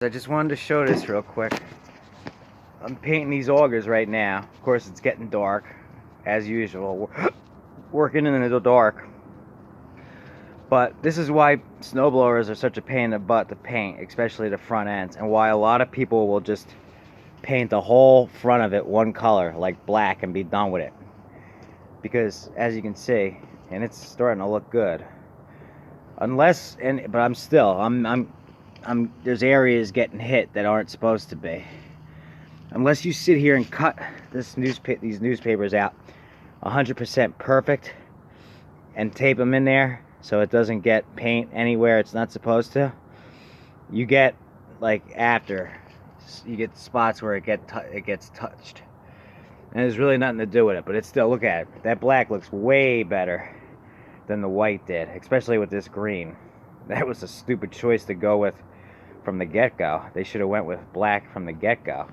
I just wanted to show this real quick. I'm painting these augers right now. Of course, it's getting dark, as usual. Working in the dark. But this is why snowblowers are such a pain in the butt to paint, especially the front ends, and why a lot of people will just paint the whole front of it one color, like black, and be done with it. Because, as you can see, and it's starting to look good. But there's areas getting hit that aren't supposed to be. Unless you sit here and cut these newspapers out 100% perfect and tape them in there so it doesn't get paint anywhere it's not supposed to, you get you get spots where it gets touched, and there's really nothing to do with it. But it's still, look at it, that black looks way better than the white did, especially with this green. That was a stupid choice to go with from the get-go. They should have went with black from the get-go.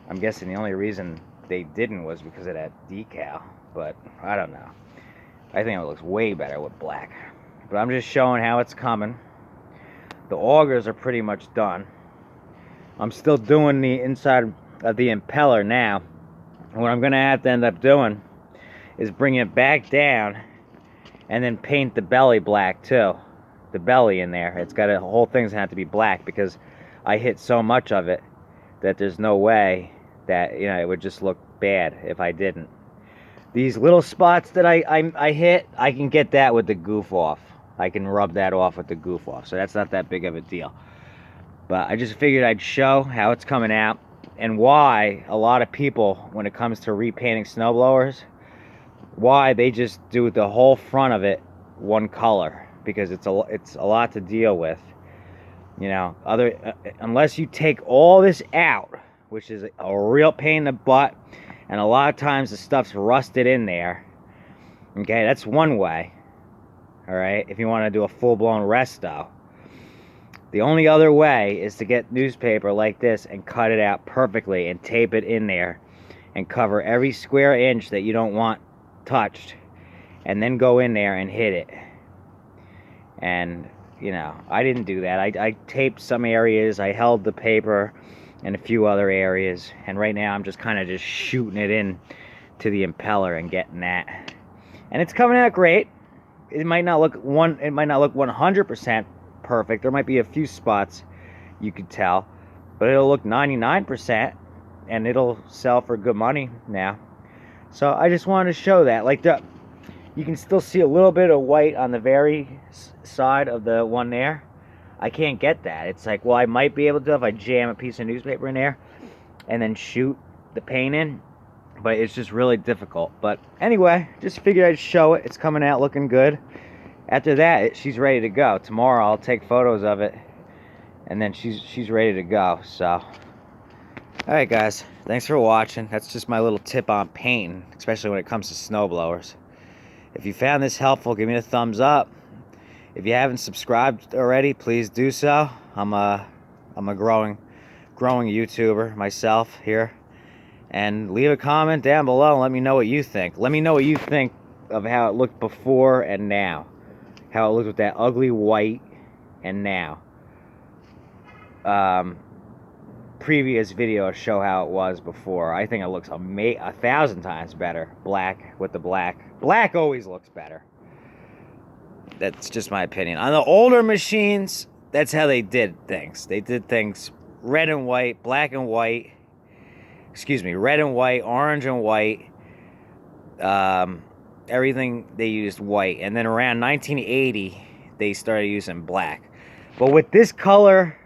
I'm guessing the only reason they didn't was because of that decal, but I don't know. I think it looks way better with black. But I'm just showing how it's coming. The augers are pretty much done. I'm still doing the inside of the impeller now. And what I'm going to have to end up doing is bring it back down and then paint the belly black too. The belly in there. The whole thing's going to have to be black because I hit so much of it that there's no way that, it would just look bad if I didn't. These little spots that I hit, I can get that with the goof off. I can rub that off with the goof off, so that's not that big of a deal. But I just figured I'd show how it's coming out and why a lot of people, when it comes to repainting snowblowers, why they just do the whole front of it one color, because it's a lot to deal with. Unless you take all this out, which is a real pain in the butt, and a lot of times the stuff's rusted in there. Okay, that's one way. All right, if you want to do a full-blown resto. The only other way is to get newspaper like this and cut it out perfectly and tape it in there and cover every square inch that you don't want touched, and then go in there and hit it. And I didn't do that. I taped some areas, I held the paper in a few other areas, and right now I'm just kind of just shooting it in to the impeller and getting that. And it's coming out great. It might not look 100% perfect. There might be a few spots you could tell, but it'll look 99%, and it'll sell for good money now. So I just wanted to show that. You can still see a little bit of white on the very side of the one there. I can't get that. It's like, well, I might be able to if I jam a piece of newspaper in there and then shoot the paint in, but it's just really difficult. But anyway, just figured I'd show it. It's coming out looking good. After that, she's ready to go. Tomorrow I'll take photos of it, and then she's ready to go. So, all right, guys, thanks for watching. That's just my little tip on painting, especially when it comes to snowblowers. If you found this helpful, give me a thumbs up. If you haven't subscribed already, please do so. I'm a growing YouTuber myself here. And leave a comment down below and let me know what you think. Let me know what you think of how it looked before and now. How it looked with that ugly white and now. Previous videos show how it was before. I think it looks 1,000 times better. Black with the black. Black always looks better. That's just my opinion. On the older machines, that's how they did things. They did things red and white, black and white. Excuse me, red and white, orange and white. Everything they used white. And then around 1980, they started using black. But with this color,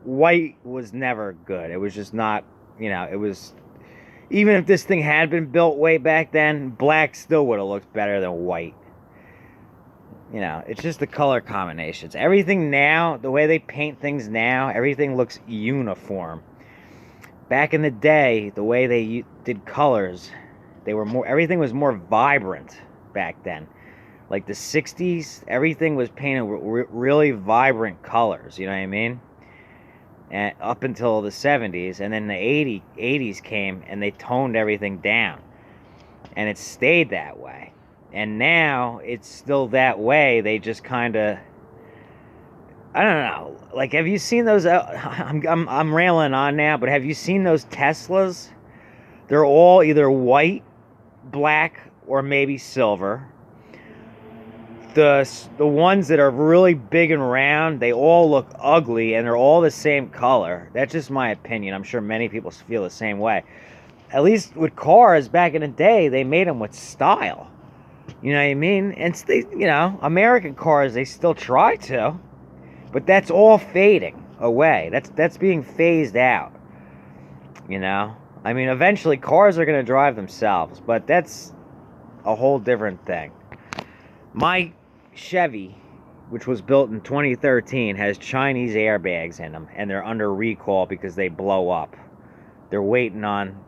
white was never good. It was just not, it was... Even if this thing had been built way back then, black still would have looked better than white. It's just the color combinations. Everything now, the way they paint things now, everything looks uniform. Back in the day, the way they did colors, everything was more vibrant back then. Like the 60s, everything was painted with really vibrant colors, you know what I mean? And up until the 70s, and then the 80s came and they toned everything down. And it stayed that way. And now it's still that way. They just kind of I don't know. Like, have you seen those? I'm railing on now, but have you seen those Teslas? They're all either white, black, or maybe silver. The ones that are really big and round, they all look ugly, and they're all the same color. That's just my opinion. I'm sure many people feel the same way. At least with cars back in the day, they made them with style. You know what I mean? And American cars, they still try to, but that's all fading away. That's being phased out. You know? I mean, eventually cars are going to drive themselves, but that's a whole different thing. My Chevy, which was built in 2013, has Chinese airbags in them, and they're under recall because they blow up. They're waiting on,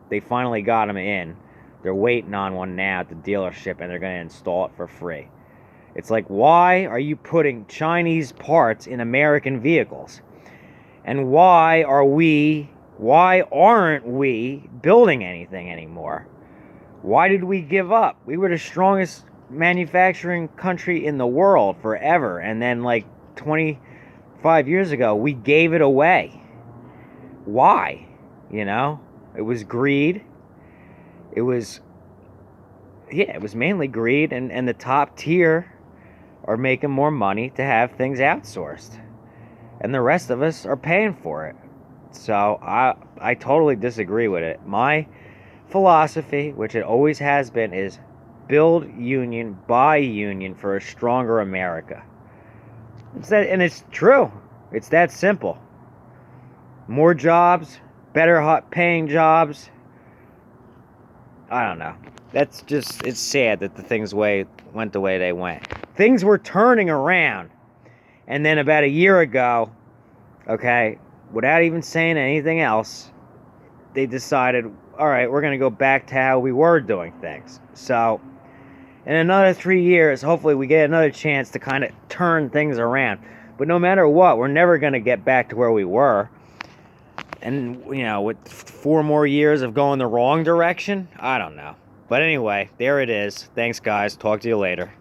they finally got them in. They're waiting on one now at the dealership, and they're going to install it for free. It's like, why are you putting Chinese parts in American vehicles? And why aren't we building anything anymore? Why did we give up? We were the strongest manufacturing country in the world forever, and then like 25 years ago we gave it away. Why? It was greed. It was mainly greed, and the top tier are making more money to have things outsourced, and the rest of us are paying for it. So I totally disagree with it. My philosophy, which it always has been, is build union, buy union for a stronger America. And it's true. It's that simple. More jobs, better paying jobs. I don't know. It's sad that the things went the way they went. Things were turning around. And then about a year ago, okay, without even saying anything else, they decided, all right, we're going to go back to how we were doing things. So in another 3 years, hopefully we get another chance to kind of turn things around. But no matter what, we're never going to get back to where we were. And, with 4 more years of going the wrong direction, I don't know. But anyway, there it is. Thanks, guys. Talk to you later.